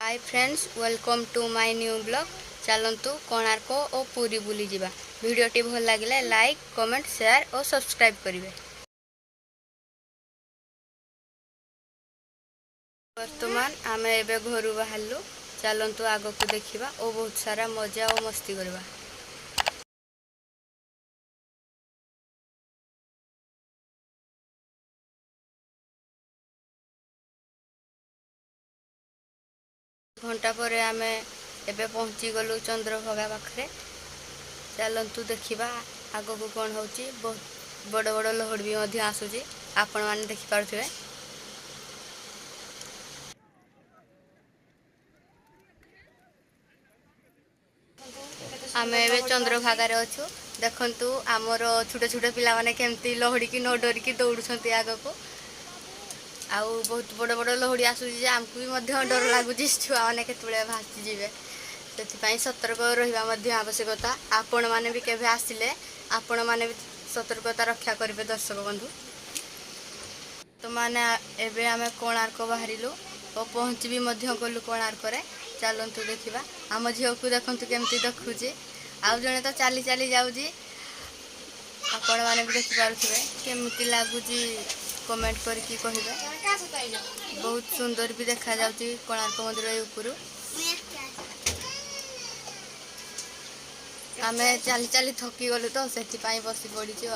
Hi friends, welcome to my new blog. चलतु कोणार्क और पुरी बुली जावा। वीडियोटी भल लगे लाइक कमेंट शेयर और सब्सक्राइब करेंगे। वर्तमान आम एवं घर बाहरलु। चलतु आग को देखा और बहुत सारा मजा और मस्ती करवा। घंटा पर आम एबे पहुँची गलु चंद्रभागा पाखे। चलतु देखा आग को कौन हो। बहुत बड़ बड़ लहड़ी भी आसूँ। आपण मैंने देखिपे आम ए चंद्रभागार अच्छु। देखु आमर छोट छोट पिला माने केमती लहड़ी की न डरिकी दौड़ुंट आग को। आउ बहुत बड़ बड़ लहड़ी आसूँ आमको भी डर लगुच छुआ मैंने केतबे भासीजे से सतर्क रहा आवश्यकता। आपण मैंने भी केवे आसिले आपण मैंने भी सतर्कता रक्षा करेंगे दर्शक बंधु। तो मैंने एवं आम कोणार्क बाहरिलु और पहुँची भी गलु कोणार्क। चलतु देखा आम झील को देखु केमती देखुचे। आउ जड़े तो चली चली जाऊँगी। आपण मैंने भी देखिपे केमती लगुच कमेंट करके कहे। बहुत सुंदर भी देखा जाउची कोणार्क मंदिर ऊपर। आम चली चली थकी गलु तो से बसी पड़ीचु।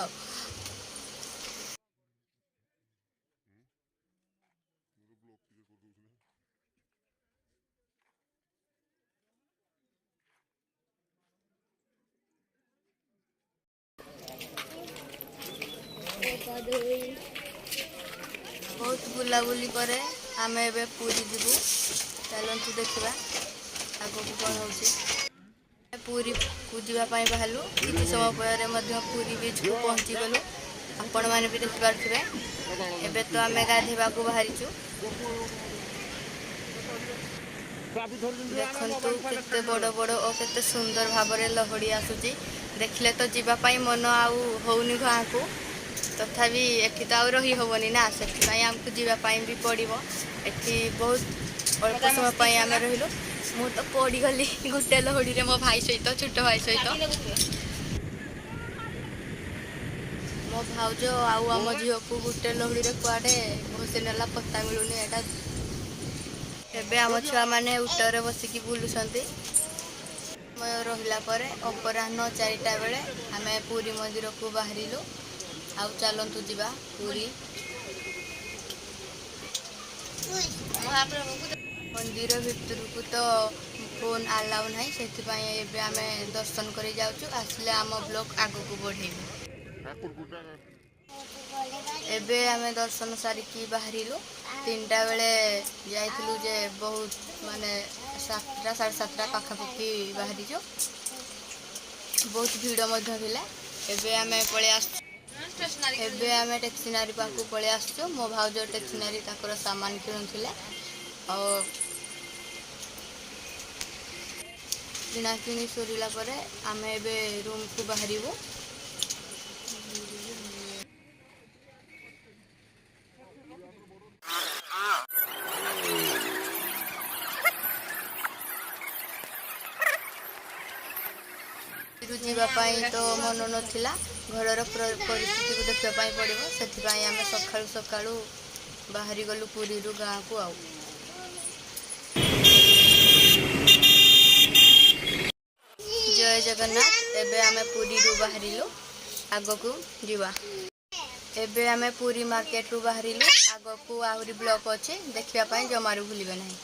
बहुत बुलाबुली पर आम ए पुरी जीवु। चलतु देखा आग को कौन हो। पुरी को जावाई बाहरलु किसी समय पर पुरी बीच को पहुँची गलु। आपण मैंने भी देखिपे एबे तो आम गाधेबा को बाहरीचु। देखु केते बड़ बड़ और केते सुंदर भाव लहड़ी आसूची। देखले तो जीवाई मन आउ होनी गाँ को। तथापि एठी तो आउ रही हेनी ना से आमको जीवाई भी पड़ो। एठी बहुत अल्प समय आम रहीलु। मु तो पड़गली गोटे लहड़ी मो भाई सहित छोट भाई सहित। मो भाउज आम झील को गोटे लहड़ी कुआडे घोषी नेला पत्ता मिलूनी। एटा एबे आम छुआ मैंने उटर बसिकी बुलुंट। समय रहा पर अपराह्न 4टा बेले आम पुरी मंदिर को बाहरिलु। आउ चलतु जीवा पुरी मंदिर भितर को। तो फोन आलाउ ना से आम दर्शन कर जाऊँ। आसले आम ब्लॉग आग को बढ़ेबे। एबे आम दर्शन सारिकी बाहरिलु। 3टा बेले जाइलु जे बहुत माने 7टा 7:30 पाखापाखि बाहरीचु। बहुत भीड़ थिला। एबे आम पळे एबे आम टेक्सीनारी पाखु पळे आसछु। मो भाउज टेक्सीनारी ताकर सामान किणुथिले और किणाकिणी सरीला परे आम एबे रूम को बाहरिबु। जीवाई तो मन नाला घर परिस्थिति को देखापी पड़ो। से आम सका सका बाहरी गलु पुरी गाँ को। जय जगन्नाथ। एबे आम पुरी बाहरिलु आग को जीवा। एबे आम पुरी मार्केट रू बाहरिलु आग को। आहरी ब्लॉक अच्छे देखापी जमारू भूलिबे नहीं।